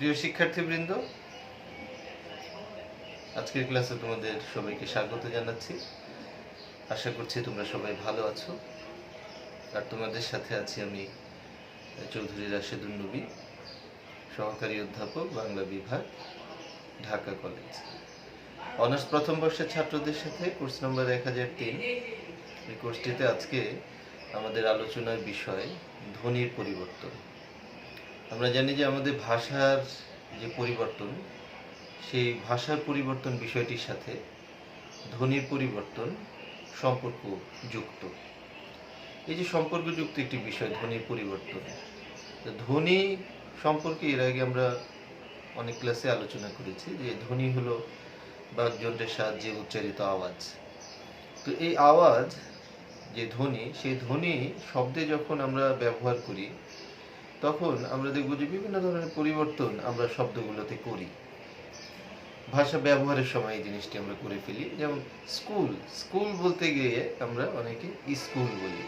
প্রিয় শিক্ষার্থীবৃন্দ, আজকের ক্লাসে তোমাদের সবাইকে স্বাগত জানাচ্ছি। আশা করছি তোমরা সবাই ভালো আছো। আর তোমাদের সাথে আছি আমি চৌধুরী রাশেদুন নবী, সহকারী অধ্যাপক, বাংলা বিভাগ, ঢাকা কলেজ। অনার্স প্রথম বর্ষের ছাত্রদের সাথে কোর্স নম্বর 1003। এই কোর্সটিতে আজকে আমাদের আলোচনার বিষয় ধ্বনির পরিবর্তন। আমরা জানি যে আমাদের ভাষার যে পরিবর্তন, সেই ভাষার পরিবর্তন বিষয়টির সাথে ধ্বনির পরিবর্তন সম্পর্কযুক্ত। এই যে সম্পর্কযুক্ত একটি বিষয় ধ্বনির পরিবর্তন, ধ্বনি সম্পর্কে এর আগে আমরা অনেক ক্লাসে আলোচনা করেছি যে ধ্বনি হলো বাকযন্ত্রের সাহায্যে উচ্চারিত আওয়াজ। তো এই আওয়াজ যে ধ্বনি, সেই ধ্বনি শব্দে যখন আমরা ব্যবহার করি তখন আমরা দেখব যে বিভিন্ন ধরনের পরিবর্তন আমরা শব্দগুলোতে করি। ভাষা ব্যবহারের সময় এই জিনিসটি আমরা করে ফেলি। যেমন স্কুল বলতে গিয়ে আমরা অনেকে স্কুল বলি।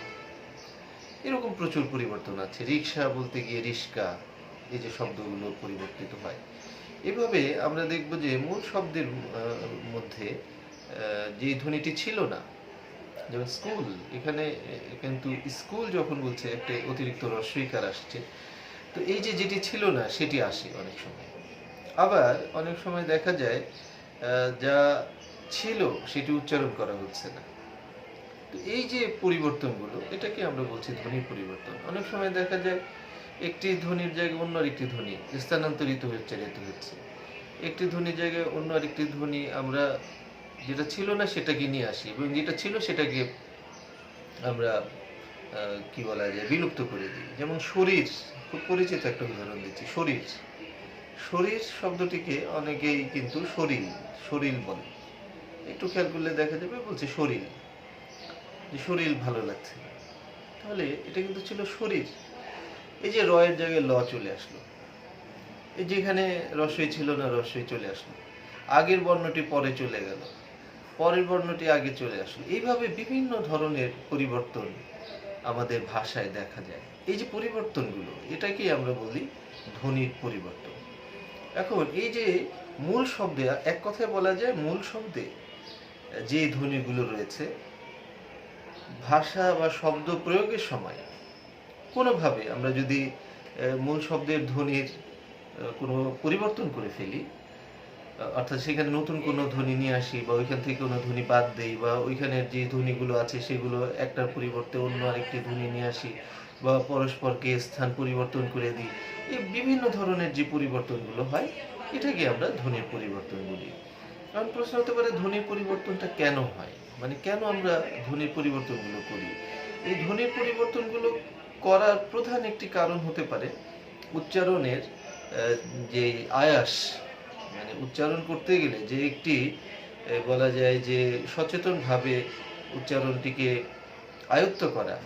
এরকম প্রচুর পরিবর্তন আছে। রিক্সা বলতে গিয়ে রিস্কা, এই যে শব্দগুলো পরিবর্তিত হয়। এভাবে আমরা দেখব যে মূল শব্দের মধ্যে যে ধ্বনিটি ছিল না, যেমন স্কুল, এখানে কিন্তু স্কুল যখন বলছে একটা অতিরিক্ত রস্বইকার আসছে। তো এই যে যেটি ছিল না সেটি আসে অনেক সময়। আবার অনেক সময় দেখা যায় যা ছিল সেটি উচ্চারণ করা হচ্ছে না। তো এই যে পরিবর্তনগুলো, এটাকে আমরা বলছি ধ্বনির পরিবর্তন। অনেক সময় দেখা যায় একটি ধ্বনির জায়গায় অন্য আরেকটি ধ্বনি স্থানান্তরিত উচ্চারিত হচ্ছে। একটি ধ্বনির জায়গায় অন্য আরেকটি ধ্বনি আমরা যেটা ছিল না সেটাকে নিয়ে আসি, এবং যেটা ছিল সেটাকে আমরা কি বলা যায় বিলুপ্ত করে দিই। যেমন শরীর, খুব পরিচিত একটা উদাহরণ দিচ্ছি। শরীর শব্দটিকে অনেকেই কিন্তু শরীর বলে। একটু খেয়াল করলে দেখা যাবে বলছে শরীর, যে শরীর ভালো লাগছে। তাহলে এটা কিন্তু ছিল শরীর। এই যে রয়ের জায়গায় ল চলে আসলো, এই যেখানে রস্বই ছিল না রস্বই চলে আসলো, আগের বর্ণটি পরে চলে গেল, পরের বর্ণটি আগে চলে আসলো। এইভাবে বিভিন্ন ধরনের পরিবর্তন আমাদের ভাষায় দেখা যায়। এই যে পরিবর্তনগুলো, এটাকেই আমরা বলি ধ্বনির পরিবর্তন। এখন এই যে মূল শব্দে, এক কথায় বলা যায় মূল শব্দে যে ধ্বনিগুলো রয়েছে, ভাষা বা শব্দ প্রয়োগের সময় কোনোভাবে আমরা যদি মূল শব্দের ধ্বনির কোনো পরিবর্তন করে ফেলি, অর্থাৎ সেখানে নতুন কোনো ধ্বনি নিয়ে আসি, বা ওইখান থেকে কোনো ধ্বনি বাদ দেই, বা ওইখানের যে ধ্বনিগুলো আছে সেগুলো একটার পরিবর্তে অন্য আরেকটি ধ্বনি নিয়ে আসি, বা পরস্পরকে স্থান পরিবর্তন করে দিই, এই বিভিন্ন ধরনের যে পরিবর্তনগুলো হয়, এটাকে আমরা ধ্বনির পরিবর্তন বলি। কারণ প্রশ্ন হতে পারে ধ্বনির পরিবর্তনটা কেন হয়, মানে কেন আমরা ধ্বনির পরিবর্তনগুলো করি। এই ধ্বনির পরিবর্তনগুলো করার প্রধান একটি কারণ হতে পারে উচ্চারণের যে আয়াস, মানে উচ্চারণ করতে গেলে যে একটি বলা যায় যে সচেতনভাবে উচ্চারণটিকে আয়ত্ত করা,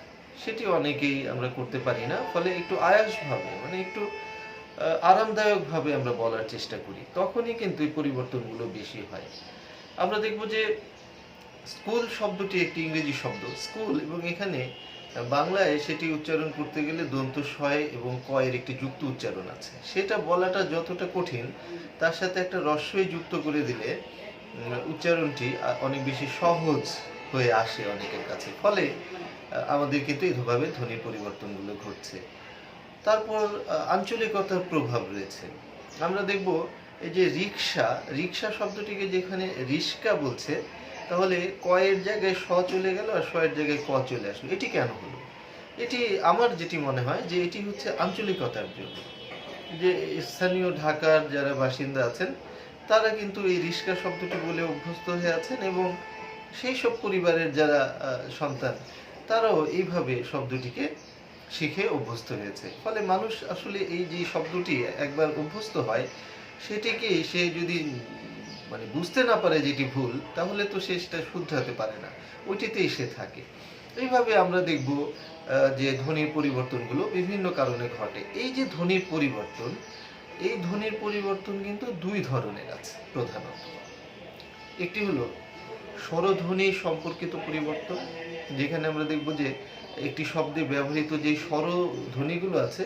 সেটি অনেকেই আমরা করতে পারি না। ফলে একটু আয়াসভাবে, মানে একটু আরামদায়কভাবে আমরা বলার চেষ্টা করি, তখনই কিন্তু এই পরিবর্তনগুলো বেশি হয়। আমরা দেখব যে স্কুল শব্দটি একটি ইংরেজি শব্দ, স্কুল, এবং এখানে বাংলায় সেটি উচ্চারণ করতে গেলে দন্ত স এবং ক এর একটি যুক্ত উচ্চারণ আছে। সেটা বলাটা যতটা কঠিন, তার সাথে একটা রস্বই যুক্ত করে দিলে উচ্চারণটি অনেক বেশি সহজ হয়ে আসে অনেকের কাছে। ফলে আমাদের কিন্তু এইভাবে ধ্বনির পরিবর্তনগুলো ঘটছে। তারপর আঞ্চলিকতার প্রভাব রয়েছে। আমরা দেখব এই যে রিক্সা শব্দটিকে যেখানে রিস্কা বলছে, তাহলে ক এর জায়গায় স চলে গেল আর স এর জায়গায় ক চলে আসলো। এটি কেন হলো? এটি আমার যেটি মনে হয় যে এটি হচ্ছে আঞ্চলিকতার জন্য। যে স্থানীয় ঢাকার যারা বাসিন্দা আছেন, তারা কিন্তু এই রিস্কা শব্দটি বলে অভ্যস্ত হয়ে আছেন, এবং সেই সব পরিবারের যারা সন্তান, তারাও এইভাবে শব্দটিকে শিখে অভ্যস্ত হয়েছে। ফলে মানুষ আসলে এই যে শব্দটি একবার অভ্যস্ত হয়, সেটিকে সে যদি মানে বুঝতে না পারে যেটি ভুল, তাহলে তো সে সেটা শুধরাতে পারে না, ওইটিতেই সে থাকে। এইভাবে আমরা দেখব যে ধ্বনির পরিবর্তনগুলো বিভিন্ন কারণে ঘটে। এই যে ধ্বনির পরিবর্তন, এই ধ্বনির পরিবর্তন কিন্তু দুই ধরনের আছে প্রধানত। একটি হলো স্বরধ্বনি সম্পর্কিত পরিবর্তন, যেখানে আমরা দেখব যে একটি শব্দে ব্যবহৃত যে স্বরধ্বনিগুলো আছে,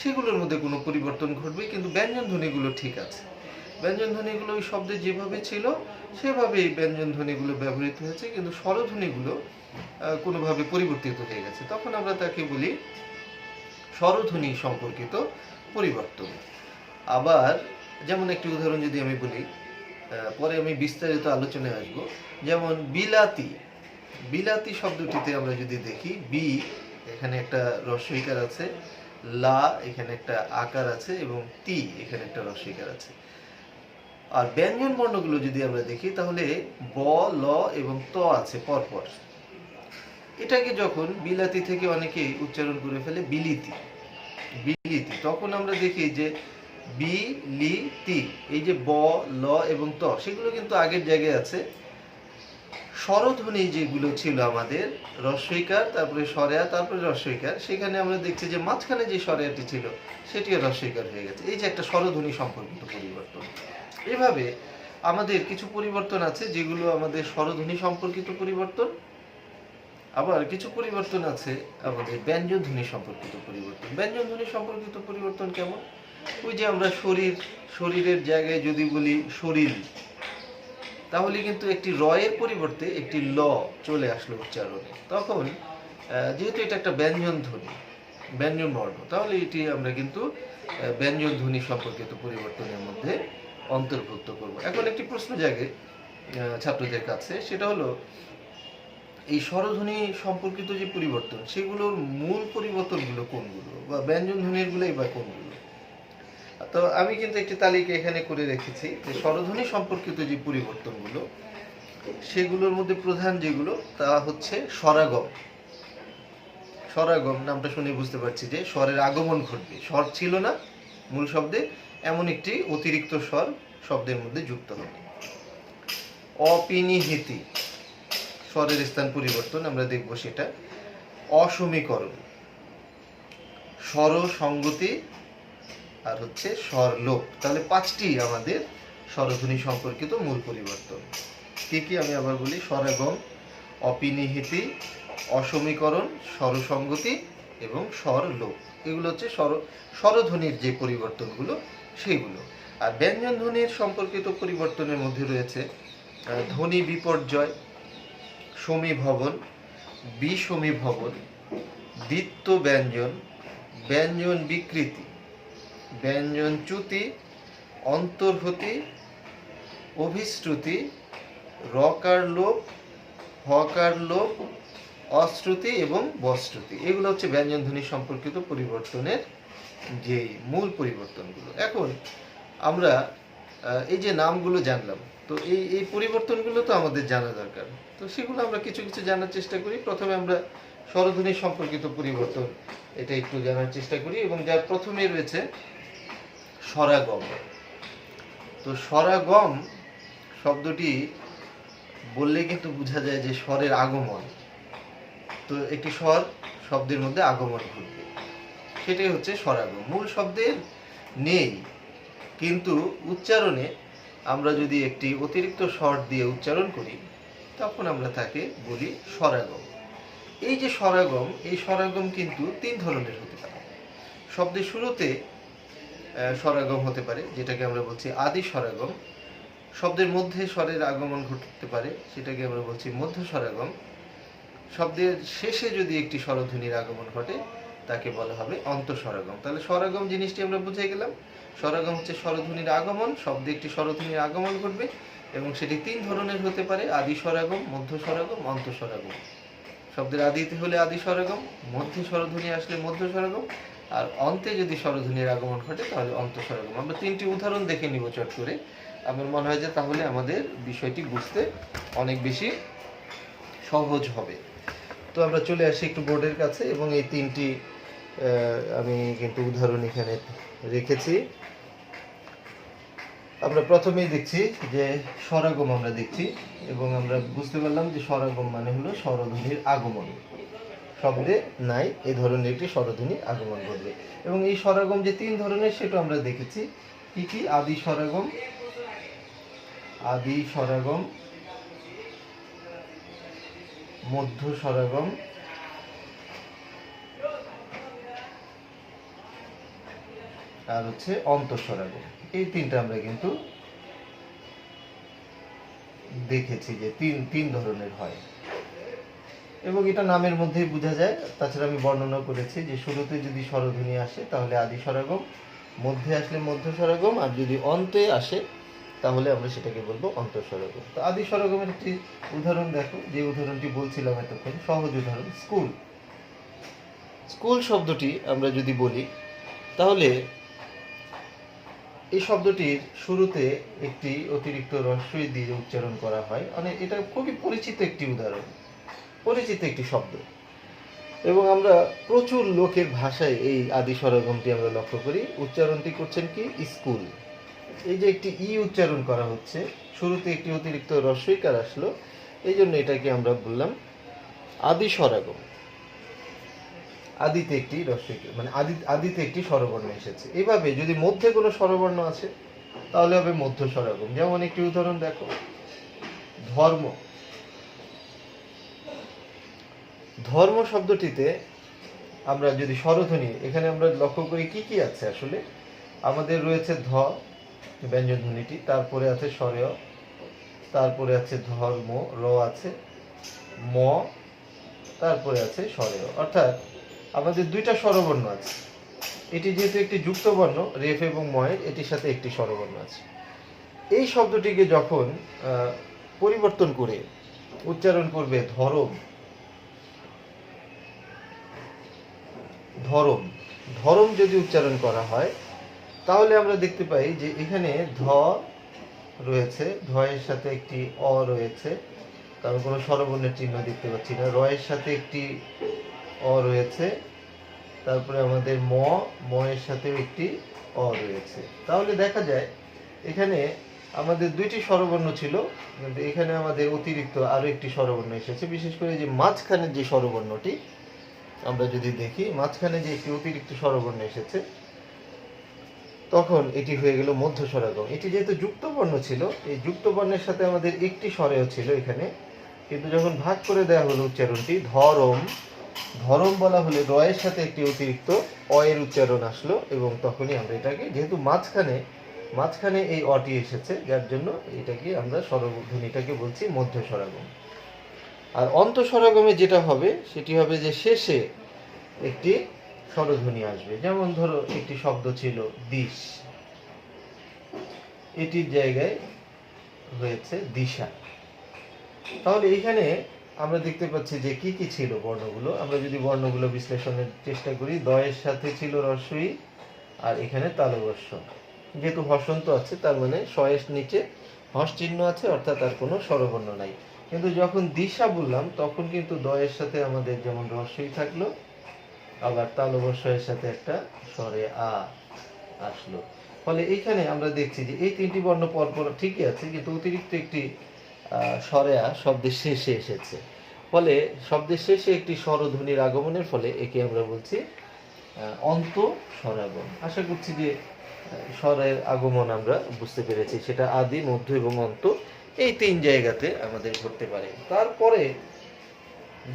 সেগুলোর মধ্যে কোনো পরিবর্তন ঘটবে, কিন্তু ব্যঞ্জন ধ্বনিগুলো ঠিক আছে। ব্যঞ্জন ধ্বনিগুলো ওই শব্দে যেভাবে ছিল সেভাবেই ব্যঞ্জন ধ্বনিগুলো ব্যবহৃত হয়েছে, কিন্তু স্বরধ্বনিগুলো কোনোভাবে পরিবর্তিত হয়ে গেছে। তখন আমরা তাকে বলি স্বরধ্বনি সম্পর্কিত পরিবর্তন। আবার যেমন একটি উদাহরণ যদি আমি বলি, পরে আমি বিস্তারিত আলোচনায় আসব। যেমন বিলাতি, বিলাতি শব্দটিতে আমরা যদি দেখি, বি এখানে একটা হ্রস্বইকার আছে, লা এখানে একটা আকার আছে, এবং তি এখানে একটা হ্রস্বইকার আছে। আর ব্যঞ্জন বর্ণগুলো যদি আমরা দেখি তাহলে ব, ল এবং ত আছে পরপর। এটাকে যখন বিলাতি থেকে অনেকেই উচ্চারণ করে ফেলে বিলিতি, বিলিতি, তখন আমরা দেখি যে বি, লি, তি, এই যে ব, ল এবং ত, সেগুলো কিন্তু আগের জায়গায় আছে। স্বরধ্বনি যেগুলো ছিল আমাদের, হ্রস্বইকার, তারপরে স্বরেয়া, তারপরে হ্রস্বইকার, সেখানে আমরা দেখছি যে মাঝখানে যে স্বরেয়াটি ছিল সেটিও হ্রস্বইকার হয়ে গেছে। এই যে একটা স্বরধ্বনি সম্পর্কিত পরিবর্তন। এভাবে আমাদের কিছু পরিবর্তন আছে যেগুলো আমাদের স্বরধ্বনি সম্পর্কিত পরিবর্তন। আবার কিছু পরিবর্তন আছে আমাদের ব্যঞ্জন ধ্বনি সম্পর্কিত পরিবর্তন। ব্যঞ্জন ধ্বনি সম্পর্কিত পরিবর্তন কেমন? ওই যে আমরা শরীরের জায়গায় যদি বলি শরীর, তাহলে কিন্তু একটি র এর পরিবর্তে একটি ল চলে আসলো উচ্চারণে। তখন যেহেতু এটা একটা ব্যঞ্জন ধ্বনি, ব্যঞ্জন বর্ণ, তাহলে এটি আমরা কিন্তু ব্যঞ্জন ধ্বনি সম্পর্কিত পরিবর্তনের মধ্যে অন্তর্ভুক্ত করব। এখন একটি প্রশ্ন জাগে ছাত্রদের কাছে, সেটা হলো এই স্বরধ্বনি সম্পর্কিত যে পরিবর্তন, সেগুলোর মূল পরিবর্তনগুলো কোনগুলো, বা ব্যঞ্জন ধ্বনিগুলোই বা কোনগুলো? তো আমি কিন্তু একটি তালিকা এখানে করে রেখেছি যে স্বরধ্বনি সম্পর্কিত যে পরিবর্তনগুলো, সেগুলোর মধ্যে প্রধান যেগুলো তা হচ্ছে স্বরাগম। স্বরাগম নামটা শুনে বুঝতে পারছি যে স্বরের আগমন ঘটবে, স্বর ছিল না মূল শব্দে, এমন একটি অতিরিক্ত স্বর শব্দের মধ্যে যুক্ত হবে। অপিনিহিতি, স্বরের স্থান পরিবর্তন, আমরা দেখব সেটা। অসমীকরণ, স্বর সংগতি, আর হচ্ছে স্বরলোপ। তাহলে পাঁচটি আমাদের স্বরধ্বনি সম্পর্কিত মূল পরিবর্তন। কি কি আমি আবার বলি: স্বরাগম, অপিনিহিতি, অসমীকরণ, স্বরসংগতি এবং স্বরলোপ। এগুলো হচ্ছে স্বরধ্বনির যে পরিবর্তনগুলো সেগুলো। আর ব্যঞ্জন ধ্বনির সম্পর্কিত পরিবর্তনের মধ্যে রয়েছে ধ্বনি বিপর্যয়, সমীভবন, বিষমীভবন, দ্বিত্ব ব্যঞ্জন, ব্যঞ্জন বিকৃতি, ব্যঞ্জন চ্যুতি, অন্তর্হতি, অভিশ্রুতি, রকার লোপ, হকার লোপ, অশ্রুতি এবং বশ্রুতি। এগুলো হচ্ছে ব্যঞ্জন ধ্বনি সম্পর্কিত পরিবর্তনের যে মূল পরিবর্তনগুলো। এখন আমরা এই যে নামগুলো জানলাম, তো এই পরিবর্তনগুলো তো আমাদের জানা দরকার। তো সেগুলো আমরা কিছু কিছু জানার চেষ্টা করি। প্রথমে আমরা স্বরধ্বনি সম্পর্কিত পরিবর্তন এটা একটু জানার চেষ্টা করি, এবং যার প্রথমে রয়েছে স্বরাগম। তো স্বরাগম শব্দটি বললে কিন্তু বোঝা যায় যে স্বরের আগমন। তো একটি স্বর শব্দের মধ্যে আগমন ঘটবে, সেটাই হচ্ছে স্বরাগম। মূল শব্দের নেই, কিন্তু উচ্চারণে আমরা যদি একটি অতিরিক্ত স্বর দিয়ে উচ্চারণ করি, তখন আমরা তাকে বলি স্বরাগম। এই যে স্বরাগম, এই স্বরাগম কিন্তু তিন ধরনের হতে পারে। শব্দের শুরুতে স্বরাগম হতে পারে, যেটাকে আমরা বলছি আদি স্বরাগম। শব্দের মধ্যে স্বরের আগমন ঘটতে পারে, সেটাকে আমরা বলছি মধ্য স্বরাগম। শব্দের শেষে যদি একটি স্বরধ্বনির আগমন ঘটে, তাকে বলা হবে অন্তঃস্বরাগম। তাহলে স্বরাগম জিনিসটি আমরা বুঝে গেলাম। স্বরাগম হচ্ছে স্বরধ্বনির আগমন, শব্দে একটি স্বরধ্বনির আগমন ঘটবে, এবং সেটি তিন ধরনের হতে পারে: আদি স্বরাগম, মধ্য স্বরাগম, অন্তঃস্বরাগম। শব্দের আদিতে হলে আদি স্বরাগম, মধ্যে স্বরধ্বনি আসলে মধ্য স্বরাগম, আর অন্তে যদি স্বরধ্বনির আগমন ঘটে তাহলে অন্তঃস্বরাগম। আমরা তিনটি উদাহরণ দেখে নিব চট করে। আমার মনে হয় যে তাহলে আমাদের বিষয়টি বুঝতে অনেক বেশি সহজ হবে। তো আমরা চলে আসি একটু বোর্ডের কাছে, এবং এই তিনটি আমি কিন্তু উদাহরণ এখানে রেখেছি। আমরা প্রথমেই দেখছি যে স্বরাগম আমরা দেখছি, এবং আমরা বুঝতে পারলাম যে স্বরাগম মানে হলো স্বরধ্বনির আগমন। শব্দে নাই এই ধরনের একটি স্বরধ্বনির আগমন ঘটবে। এবং এই স্বরাগম যে তিন ধরনের সেটা আমরা দেখেছি। কি কি? আদি স্বরাগম, আদি স্বরাগম, মধ্য স্বরাগম আর হচ্ছে অন্তঃস্বরাগম। এই তিনটা আমরা কিন্তু দেখেছি যে তিন ধরনের হয়, এবং এটা নামের মধ্যেই বোঝা যায়। তাছাড়া আমি বর্ণনা করেছি যে শুরুতে যদি স্বরধ্বনি আসে তাহলে আদি স্বরাগম, মধ্যে আসলে মধ্য স্বরাগম, আর যদি অন্তে আসে তাহলে আমরা সেটাকে বলবো অন্তঃস্বরাগম। তো আদি স্বরাগমের একটি উদাহরণ দেখো, যে উদাহরণটি বলছিলাম এতক্ষণ, সহজ উদাহরণ, স্কুল। স্কুল শব্দটি আমরা যদি বলি তাহলে এই শব্দটির শুরুতে একটি অতিরিক্ত হ্রস্বই দিয়ে উচ্চারণ করা হয়। এটা খুবই পরিচিত একটি উদাহরণ, পরিচিত একটি শব্দ, এবং আমরা প্রচুর লোকের ভাষায় এই আদি স্বরগমটি আমরা লক্ষ্য করি। উচ্চারণটি করছেন কি, স্কুল। এই যে একটি ই উচ্চারণ করা হচ্ছে, শুরুতে একটি অতিরিক্ত হ্রস্বইকার আসলো, এই জন্য এটাকে আমরা বললাম আদি স্বরাগম। আদিতে একটি হ্রস্বইকার, মানে আদিতে একটি স্বরবর্ণ এসেছে। এভাবে যদি মধ্যে কোনো স্বরবর্ণ আছে তাহলে হবে মধ্য স্বরাগম। যেমন একটি উদাহরণ দেখো, ধর্ম। ধর্ম শব্দটিতে আমরা যদি স্বরধ্বনি, এখানে আমরা লক্ষ্য করি কি কি আছে আসলে। আমাদের রয়েছে ধ, ব্যঞ্জন ধ্বনিটি, তারপরে আছে স্বরেয়, তারপরে আছে ধর্ম, র আছে, ম, তারপরে আছে স্বরেয়। অর্থাৎ আমাদের দুইটা স্বরবর্ণ আছে। এটি যেহেতু একটি যুক্ত বর্ণ, রেফ এবং ময়ের, এটির সাথে একটি স্বরবর্ণ আছে। এই শব্দটিকে যখন পরিবর্তন করে উচ্চারণ করবে ধরম, ধরম, ধরম যদি উচ্চারণ করা হয় তাহলে আমরা দেখতে পাই যে এখানে ধ রয়েছে, ধ এর সাথে একটি অ রয়েছে, কারণ কোনো স্বরবর্ণের চিহ্ন দেখতে পাচ্ছি না। র এর সাথে একটি অ রয়েছে, তারপরে আমাদের ম, ম এর সাথেও একটি অ রয়েছে। তাহলে দেখা যায় এখানে আমাদের দুইটি স্বরবর্ণ ছিল, কিন্তু এখানে আমাদের অতিরিক্ত আরো একটি স্বরবর্ণ এসেছে। বিশেষ করে যে মাঝখানের যে স্বরবর্ণটি আমরা যদি দেখি, মাঝখানে যে একটি অতিরিক্ত স্বরবর্ণ এসেছে, তখন এটি হয়ে গেল মধ্য স্বরাগম। এটি যেহেতু যুক্ত বর্ণ ছিল, এই যুক্ত বর্ণের সাথে আমাদের একটি স্বরেও ছিল এখানে, কিন্তু যখন ভাগ করে দেওয়া হলো উচ্চারণটি, ধরম, ধরম বলা হলে র এর সাথে একটি অতিরিক্ত অ এর উচ্চারণ আসলো, এবং তখনই আমরা এটাকে, যেহেতু মাঝখানে এই অটি এসেছে, যার জন্য এটাকে আমরা স্বরধ্বনিটাকে বলছি মধ্য স্বরাগম। আর অন্তঃস্বরাগমে যেটা হবে সেটি হবে যে শেষে একটি স্বরধ্বনি আসবে। যেমন ধরো একটি শব্দ ছিল দিশ, এটির জায়গায় হয়েছে দিশা। তাহলে এখানে আমরা দেখতে পাচ্ছি যে কি কি ছিল বর্ণগুলো। আমরা যদি বর্ণগুলো বিশ্লেষণের চেষ্টা করি, দ এর সাথে ছিল হ্রস্বই, আর এখানে তালব্য। যেহেতু হসন্ত আছে তার মানে স এর নিচে হস চিহ্ন আছে, অর্থাৎ আর কোনো স্বরবর্ণ নাই। কিন্তু যখন দিশা বললাম তখন কিন্তু দ এর সাথে আমাদের যেমন হ্রস্বই থাকলো, আবার তালব্য এর সাথে একটা স্বরে আ আসলো। ফলে এইখানে আমরা দেখছি যে এই তিনটি বর্ণ পরপর ঠিকই আছে, কিন্তু অতিরিক্ত একটি স্বরে আ শব্দের শেষে এসেছে। ফলে শব্দের শেষে একটি স্বরধ্বনির আগমনের ফলে একে আমরা বলছি অন্তঃস্বরাগম। আশা করছি যে স্বরের আগমন আমরা বুঝতে পেরেছি, সেটা আদি, মধ্য এবং অন্ত, এই তিন জায়গাতে আমাদের ঘটতে পারে। তারপরে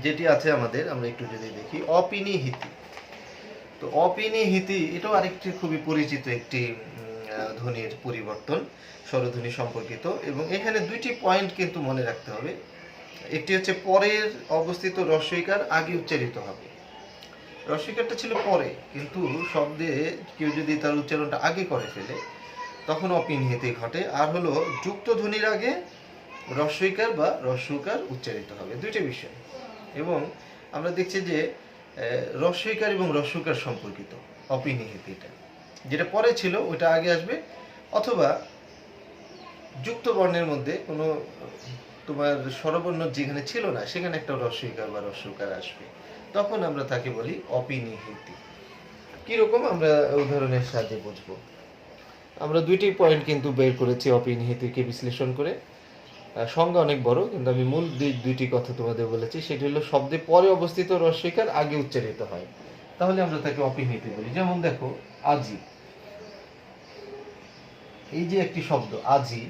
যেটি আছে আমাদের, আমরা একটু যদি দেখি, অপিনিহিতি। তো অপিনিহিতি এটাও আরেকটি খুবই পরিচিত একটি ধ্বনির পরিবর্তন, স্বরধ্বনি সম্পর্কিত, এবং এখানে দুইটি পয়েন্ট কিন্তু মনে রাখতে হবে। একটি হচ্ছে পরের অবস্থিত হ্রস্বইকার আগে উচ্চারিত হবে। হ্রস্বইকারটা ছিল পরে, কিন্তু শব্দে কেউ যদি তার উচ্চারণটা আগে করে ফেলে তখন অপিনিহিতি ঘটে। আর হলো যুক্ত ধ্বনির আগে হ্রস্বইকার বা হ্রস্বকার উচ্চারিত হবে, দুইটি বিষয়। এবং আমরা দেখছি যে হ্রস্বইকার এবং হ্রস্বকার সম্পর্কিত অপিনিহিতিটা, যেটা পরে ছিল ওইটা আগে আসবে, অথবা যুক্ত বর্ণের মধ্যে কোনো তোমার স্বরবর্ণ যেখানে ছিল না সেখানে একটা হ্রস্বইকার বা হ্রস্বকার আসবে, তখন আমরা তাকে বলি অপিনিহিতি। কিরকম আমরা উদাহরণের সাহায্যে বুঝবো। আমরা দুইটি পয়েন্ট কিন্তু বের করেছি অপিনিহিতিকে বিশ্লেষণ করে। সংজ্ঞা অনেক বড়, কিন্তু আমি মূল দুইটি কথা তোমাদের বলেছি। সেটি হলো শব্দে পরে অবস্থিত হ্রস্বইকার আগে উচ্চারিত হয়, তাহলে আমরা তাকে অপিনিহিতি বলি। যেমন দেখো আজি, এই যে একটি শব্দ আজি,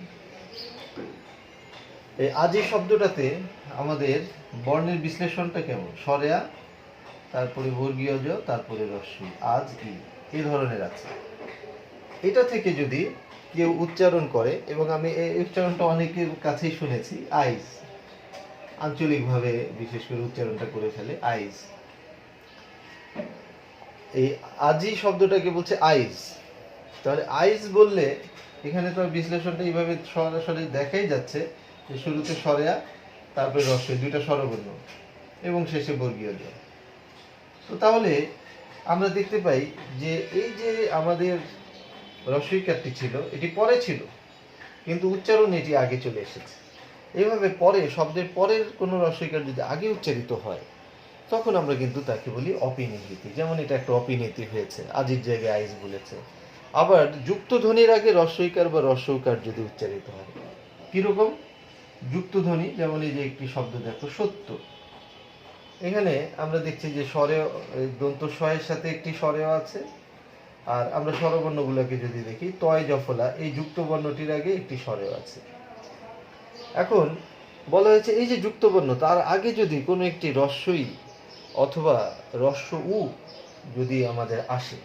এই আজি শব্দটাতে আমাদের বর্ণের বিশ্লেষণটা কেমন, স্বরেয়া, তারপরে বর্গীয় জ, তারপরে হ্রস্বই, আজ ই, এই ধরনের আছে। এটা থেকে যদি কেউ উচ্চারণ করে, এবং আমি এই উচ্চারণটা অনেকের কাছেই শুনেছি, আইস, আঞ্চলিকভাবে বিশেষ করে উচ্চারণটা করে ফেলে আইস, এই আজি শব্দটাকে বলছে আইস। তাহলে আইস বললে এখানে তো বিশ্লেষণটা এইভাবে সরাসরি দেখাই যাচ্ছে যে শুরুতে সরেয়া, তারপরে রস্বই, দুইটা স্বরবর্ণ, এবং শেষে বর্গীয় জ। তো তাহলে আমরা দেখতে পাই যে এই যে আমাদের রস্বইকারটি ছিল, এটি পরে ছিল, কিন্তু উচ্চারণ এটি আগে চলে এসেছে। এইভাবে পরে শব্দের পরের কোনো রস্বইকার যদি আগে উচ্চারিত হয়, তখন আমরা কিন্তু তাকে বলি অপিনিহিতি। যেমন এটা একটা অপিনীতি হয়েছে, আজির জায়গায় আইস বলেছে। আবার যুক্ত ধ্বনির আগে রস্বইকার বা রস্যকার যদি উচ্চারিত হয়, কিরকম? যুক্ত ধ্বনি, যেমন এই যে একটি শব্দ দেখো, সত্য, এখানে আমরা দেখছি যে স্বরে, দন্ত স্বয়ের সাথে একটি স্বরেও আছে। আর আমরা স্বরবর্ণগুলোকে যদি দেখি, তয় জফলা, এই যুক্ত বর্ণটির আগে একটি স্বরেও আছে। এখন বলা হয়েছে এই যে যুক্ত বর্ণ, তার আগে যদি কোনো একটি রস্বই অথবা রস্য উ যদি আমাদের আসে,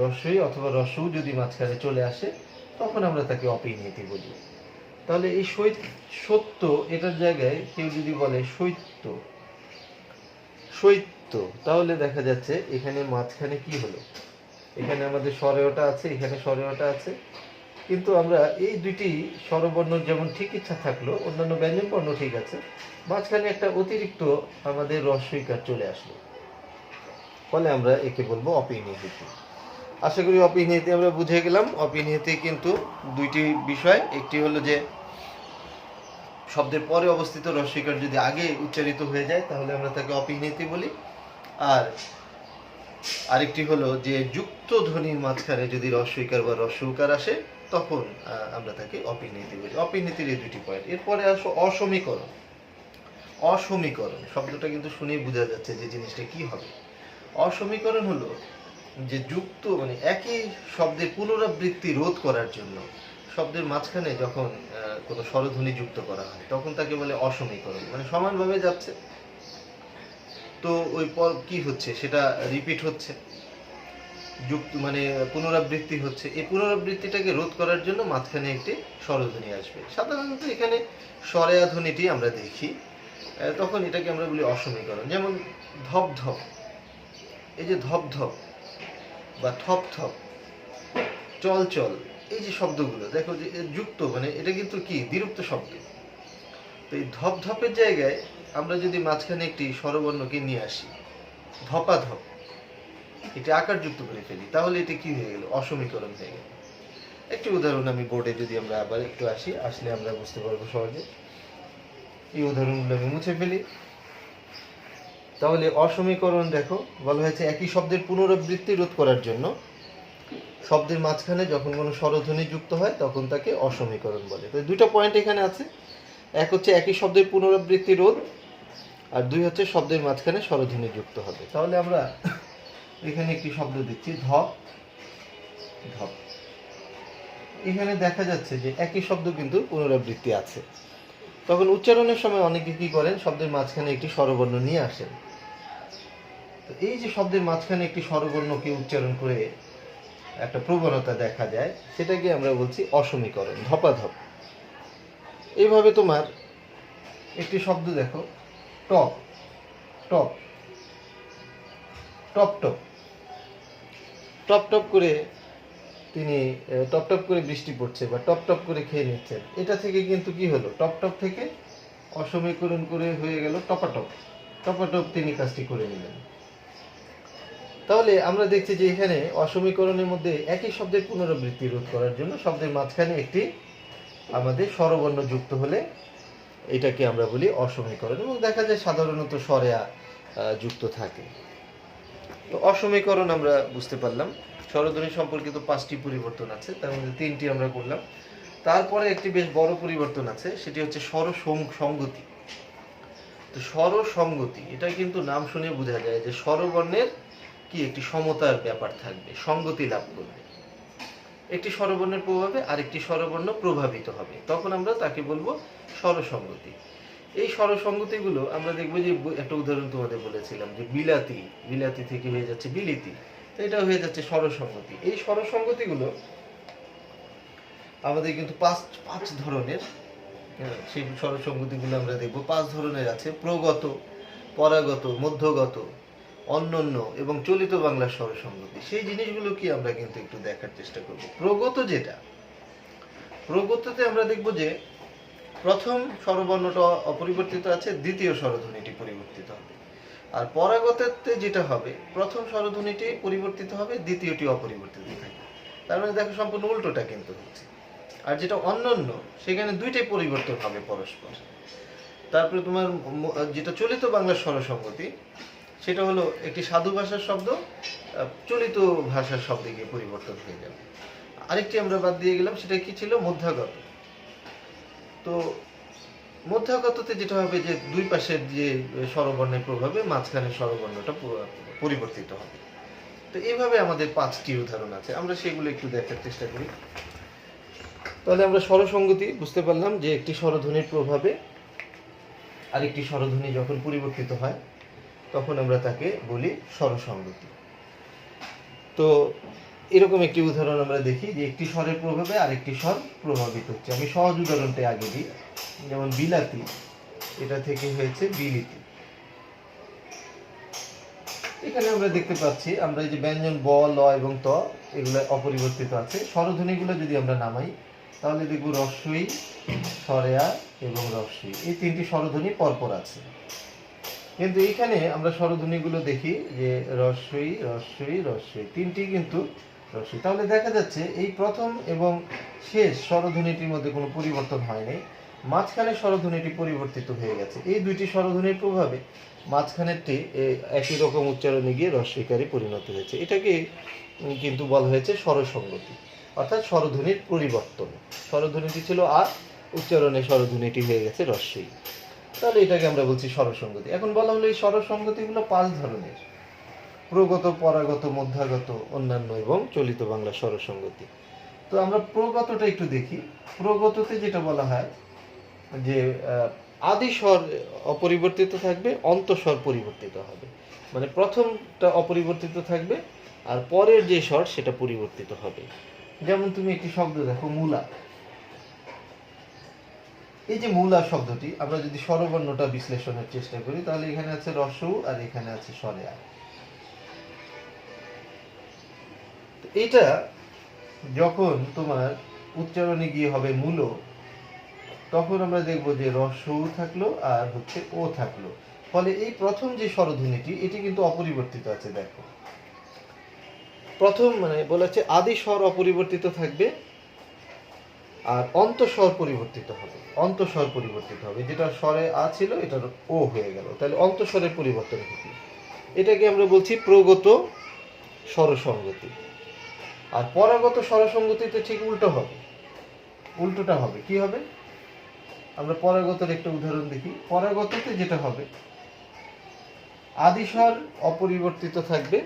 রস্বই অথবা রস্য উ যদি মাঝখানে চলে আসে, তখন আমরা তাকে অপিনীতি বলি। তাহলে এই সত্য, এটার জায়গায় কেউ যদি বলে সৈত্য, সৈত্য, তাহলে দেখা যাচ্ছে এখানে মাঝখানে কি হলো, এখানে আমাদের স্বরেয়টা আছে, এখানে স্বরেয়টা আছে, কিন্তু আমরা এই দুইটি স্বরবর্ণ যেমন ঠিক ইচ্ছা থাকলো, অন্যান্য ব্যঞ্জন বর্ণ ঠিক আছে, মাঝখানে একটা অতিরিক্ত আমাদের রস্বইকার চলে আসলো, ফলে আমরা একে বলবো অপিনিহিতি। আশা করি অপিনিহিতি আমরা বুঝে গেলাম। অপিনিহিতি কিন্তু দুইটি বিষয়, একটি হলো যে শব্দের পরে অবস্থিত রস্বইকার যদি আগে উচ্চারিত হয়ে যায়, তাহলে আমরা তাকে অপিনিহিতি বলি। আর আরেকটি হলো যে যুক্ত ধ্বনির মাঝখানে যদি রস্বইকার বা রস্যউকার আসে, তখন আমরা তাকে অপিনীতি বলি। অপিনীতির এই দুটি পয়েন্ট। এরপরে আসো অসমীকরণ। অসমীকরণ শব্দটা কিন্তু শুনেই বোঝা যাচ্ছে যে জিনিসটা কি হবে। অসমীকরণ হলো যে যুক্ত, মানে একই শব্দের পুনরাবৃত্তি রোধ করার জন্য শব্দের মাঝখানে যখন কোনো স্বরধ্বনি যুক্ত করা হয়, তখন তাকে বলে অসমীকরণ। মানে সমানভাবে যাচ্ছে, তো ওই পর কি হচ্ছে, সেটা রিপিট হচ্ছে, যুক্ত মানে পুনরাবৃত্তি হচ্ছে। এই পুনরাবৃত্তিটাকে রোধ করার জন্য মাঝখানে একটি স্বরধ্বনি আসবে। সাধারণত এখানে স্বরেয়া ধ্বনিটি আমরা দেখি, তখন এটাকে আমরা বলি অসমীকরণ। যেমন ধপ ধপ, এই যে ধপ ধপ বা থপ থপ, চল চল, এই যে শব্দগুলো দেখো যে যুক্ত, মানে এটা কিন্তু কি দ্বিরুক্ত শব্দ। তো এই ধপ ধপের জায়গায় আমরা যদি মাঝখানে একটি স্বরবর্ণকে নিয়ে আসি, ধপাধপ, এটা আকার যুক্ত করে ফেলি, তাহলে এটা কি হয়ে গেল? অসমীকরণ হয়ে গেল। একটি উদাহরণ আমি বোর্ডে যদি আমরা আবার একটু আসলে আমরা বুঝতে পারবো সহজে। এই উদাহরণগুলো আমি মুছে ফেলি। তাহলে অসমীকরণ দেখো, বলা হয়েছে একই শব্দের পুনরাবৃত্তি রোধ করার জন্য শব্দের মাঝখানে যখন কোনো স্বরধ্বনি যুক্ত হয়, তখন তাকে অসমীকরণ বলে। তো দুটো পয়েন্ট এখানে আছে, এক হচ্ছে একই শব্দের পুনরাবৃত্তি রোধ, আর দুই হচ্ছে শব্দের মাঝখানে স্বরধ্বনি যুক্ত হবে। তাহলে আমরা এখানে একটি শব্দ দিচ্ছি, ধপ ধপ। এখানে দেখা যাচ্ছে যে একই শব্দ কিন্তু পুনরাবৃত্তি আছে। তখন উচ্চারণের সময় অনেকে কি করেন, শব্দের মাঝখানে একটি স্বরবর্ণ নিয়ে আসেন। তো এই যে শব্দের মাঝখানে একটি স্বরবর্ণকে উচ্চারণ করে একটা প্রবণতা দেখা যায়, সেটাকে আমরা বলছি অসমীকরণ, ধপাধপ। এইভাবে তোমার একটি শব্দ দেখো, top top, top top, top top করে তিনি টপ টপ করে বৃষ্টি পড়ছে বা টপ টপ করে খেয়ে নিচ্ছেন, এটা থেকে কিন্তু কি হলো, টপ টপ থেকে অসমীকরণ করে হয়ে গেল টপাটপ, টপাটপ তিনি কাজটি করে নিলেন। তাহলে আমরা দেখছি যে এখানে অসমীকরণের মধ্যে একই শব্দের পুনরাবৃত্তি রোধ করার জন্য শব্দের মাঝখানে একটি আমাদের স্বরবর্ণ যুক্ত হলে এটাকে আমরা বলি অসমীকরণ, এবং দেখা যায় সাধারণত স্বরেয়া যুক্ত থাকে। তো অসমীকরণ আমরা বুঝতে পারলাম। স্বরধ্বনি সম্পর্কিত 5টি পরিবর্তন আছে, তার মধ্যে 3টি আমরা করলাম। তারপরে একটি বেশ বড় পরিবর্তন আছে, সেটি হচ্ছে স্বর সংগতি। তো স্বর সংগতি, এটা কিন্তু নাম শুনে বোঝা যায় যে স্বরবর্ণের কি একটি সমতার ব্যাপার থাকবে, সংগতি লাভ করবে। একটি স্বরবর্ণের প্রভাবে আরেকটি স্বরবর্ণ প্রভাবিত হবে, তখন আমরা তাকে বলবো স্বরসংগতি। এই স্বরসংগতিগুলো আমরা দেখবো যে একটা উদাহরণ তোমাদের বলেছিলাম যে বিলাতি, বিলাতি থেকে হয়ে যাচ্ছে বিলিতি, তো এটা হয়ে যাচ্ছে স্বরসংগতি। এই স্বরসংগতিগুলো আমাদের কিন্তু পাঁচ পাঁচ ধরনের সেই স্বরসঙ্গতিগুলো আমরা দেখব। 5 ধরনের আছে: প্রগত, পরাগত, মধ্যগত, অন্যান্য এবং চলিত বাংলার স্বরসঙ্গতি। সেই জিনিসগুলো কি আমরা কিন্তু একটু দেখার চেষ্টা করব। প্রগততে আমরা দেখব যে প্রথম স্বরবর্ণটা অপরিবর্তিত আছে, দ্বিতীয় স্বরধ্বনিটি পরিবর্তিত হবে। আর পরাগততে যেটা হবে, প্রথম স্বরধ্বনিটি পরিবর্তিত হবে, দ্বিতীয়টি অপরিবর্তিত থাকবে। তার মানে দেখো সম্পূর্ণ উল্টোটা কিন্তু হচ্ছে। আর যেটা অন্যান্য, সেখানে দুইটাই পরিবর্তন হবে পরস্পর। তারপরে তোমার যেটা চলিত বাংলার স্বরসঙ্গতি, সেটা হলো একটি সাধু ভাষার শব্দ চলিত ভাষার শব্দে গিয়ে পরিবর্তন হয়ে যাবে। আরেকটি আমরা বাদ দিয়ে গেলাম, সেটা কি ছিল? মধ্যাগত। তো মধ্যাগততে যেটা হবে যে দুই পাশের যে স্বরবর্ণের প্রভাবে মাঝখানের স্বরবর্ণটা পরিবর্তিত হবে। তো এইভাবে আমাদের 5টি উদাহরণ আছে, আমরা সেগুলো একটু দেখার চেষ্টা করি। তাহলে আমরা স্বরসঙ্গতি বুঝতে পারলাম যে একটি স্বরধ্বনির প্রভাবে আরেকটি স্বরধ্বনি যখন পরিবর্তিত হয় তখন আমরা তাকে বলি স্বরসঙ্গতি। তো এরকম একটি উদাহরণ আমরা দেখি যে একটি স্বরের প্রভাবে আরেকটি স্বর প্রভাবিত হচ্ছে। আমি সহজ উদাহরণটা আগে দিই। যেমন বিলাতি, এটা থেকে হয়েছে বিলিতি। এখানে আমরা দেখতে পাচ্ছি, আমরা এই যে ব্যঞ্জন ব, ল এবং ত, এগুলো অপরিবর্তিত আছে। স্বরধ্বনিগুলো যদি আমরা নামাই তাহলে দেখব রস্বই, স্বরেয়া এবং রস্বই, এই 3টি স্বরধ্বনি পরপর আছে। কিন্তু এখানে আমরা স্বরধ্বনিগুলো দেখি যে রস্বই, রস্বই, রস্বই, 3টি কিন্তু রস্বই। তাহলে দেখা যাচ্ছে এই প্রথম এবং শেষ স্বরধ্বনিটির মধ্যে কোনো পরিবর্তন হয়নি, মাঝখানে স্বরধ্বনিটি পরিবর্তিত হয়ে গেছে। এই দুইটি স্বরধ্বনির প্রভাবে মাঝখানেরটি একই রকম উচ্চারণে গিয়ে রস্বইকারে পরিণত হয়েছে। এটাকে কিন্তু বলা হয়েছে স্বরসঙ্গতি, অর্থাৎ স্বরধ্বনির পরিবর্তন। স্বরধ্বনিটি ছিল আ, উচ্চারণে স্বরধ্বনিটি হয়ে গেছে রস্বই। তাহলে এটাকে আমরা বলছি স্বরসঙ্গতি। এখন বলা হলো এই স্বরসঙ্গতিগুলো 5 ধরনের: প্রগত, পরাগত, মধ্যাগত, অন্যান্য এবং চলিত বাংলা স্বরসঙ্গতি। তো আমরা প্রগতটা একটু দেখি। প্রগততে যেটা বলা হয় যে আদি স্বর অপরিবর্তিত থাকবে, অন্তঃস্বর পরিবর্তিত হবে। মানে প্রথমটা অপরিবর্তিত থাকবে আর পরের যে স্বর সেটা পরিবর্তিত হবে। যেমন তুমি একটি শব্দ দেখো, মূলা। এই যে মূলা শব্দটি, আমরা যদি স্বরবর্ণটা বিশ্লেষণের চেষ্টা করি তাহলে এখানে আছে রস্বউ আর এখানে আছে স্বরেয়া। এটা যখন তোমার উচ্চারণে গিয়ে হবে মূল, তখন আমরা দেখব যে রস্বউ থাকলো আর হচ্ছে ও থাকলো। ফলে এই প্রথম যে স্বরধ্বনিটি, এটি কিন্তু অপরিবর্তিত আছে। দেখো প্রথম মানে বলেছে আদি স্বর অপরিবর্তিত থাকবে আর অন্তঃস্বর পরিবর্তিত হবে। অন্তঃস্বর পরিবর্তিত হবে, যেটা স্বরে আ ছিল এটা ও হয়ে গেল, তাহলে অন্তঃস্বরের পরিবর্তন হবে। এটাকে আমরা বলছি প্রগত স্বরসঙ্গতি। আর পরাগত স্বরসঙ্গতিতে ঠিক উল্টো হবে, উল্টোটা হবে। কি হবে? আমরা পরাগতের একটা উদাহরণ দেখি। পরাগততে যেটা হবে, আদি স্বর অপরিবর্তিত থাকবে,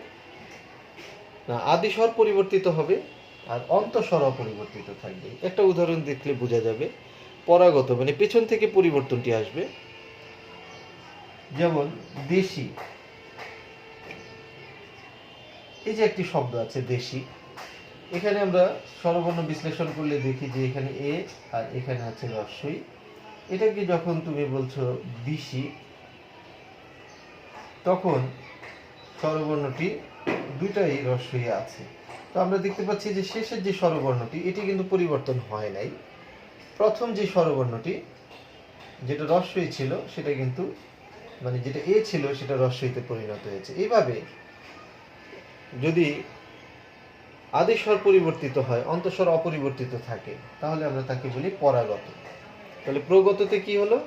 না আদি স্বর পরিবর্তিত হবে আর অন্তঃস্বর অপরিবর্তিত থাকবে। একটা উদাহরণ দেখলে বোঝা যাবে। পরাগত মানে পেছন থেকে পরিবর্তনটি আসবে। যেমন দেশি, এই যে একটি শব্দ আছে দেশি, এখানে আমরা স্বরবর্ণ বিশ্লেষণ করলে দেখি যে এখানে এ আর এখানে আছে রস্বই। এটাকে যখন তুমি বলছো দিশি, তখন স্বরবর্ণটি দুইটাই রস্বই আছে। তো আমরা দেখতে পাচ্ছি যে শেষের যে স্বরবর্ণটি, এটি কিন্তু পরিবর্তন হয় নাই। প্রথম যে স্বরবর্ণটি যেটা রস্বই ছিল সেটা কিন্তু মানে যেটা এ ছিল সেটা রস্বইতে পরিণত হয়েছে। এইভাবে যদি আদি স্বর পরিবর্তিত হয়, অন্তঃস্বর অপরিবর্তিত থাকে, তাহলে আমরা তাকে বলি পরাগত। তাহলে প্রগততে কি হলো?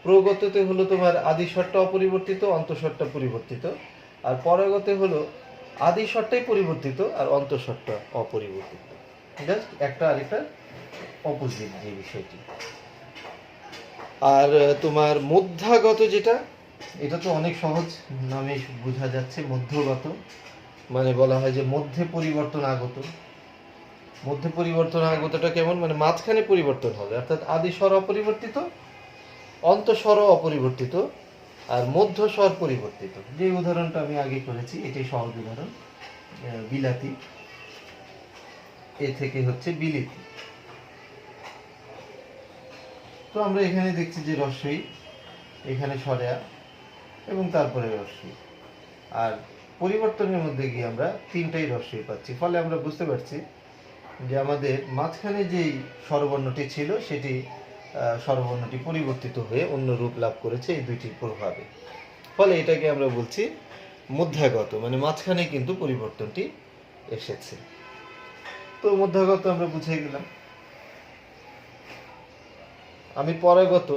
প্রগততে হলো তোমার আদি স্বরটা অপরিবর্তিত, অন্তঃস্বরটা পরিবর্তিত। আর পরাগতে হলো আদি স্বরটাই পরিবর্তিত আর অন্তঃস্বরটা অপরিবর্তিত। জাস্ট একটা আরেকটা অপোজিট যে বিষয়টি। আর তোমার মধ্যাগত যেটা, এটা তো অনেক সহজ নামে বোঝা যাচ্ছে। মধ্যগত মানে বলা হয় যে মধ্যে পরিবর্তন আগত। মধ্যে পরিবর্তন আগতটা কেমন? মানে মাঝখানে পরিবর্তন হবে, অর্থাৎ আদি স্বর অপরিবর্তিত, অন্তঃস্বর অপরিবর্তিত আর মধ্যস্বর পরিবর্তিত। যে উদাহরণটা আমি আগে করেছি এটাই সহজ উদাহরণ। বিলাতি, এ থেকে হচ্ছে বিলিতি। তো আমরা এখানে দেখছি যে রস্বই, এখানে সরেয়া এবং তারপরে রস্বই, আর পরিবর্তনের মধ্যে গিয়ে আমরা তিনটাই রস্বই পাচ্ছি। ফলে আমরা বুঝতে পারছি যে আমাদের মাঝখানে যেই স্বরবর্ণটি ছিল সেটি স্বরবর্ণটি পরিবর্তিত হয়ে অন্য রূপ লাভ করেছে এই দুইটির প্রভাবে। ফলে এটাকে আমরা বলছি মধ্যাগত, মানে মাঝখানে কিন্তু পরিবর্তনটি এসেছে। তো মধ্যাগত আমরা বুঝে গেলাম। আমি পরাগত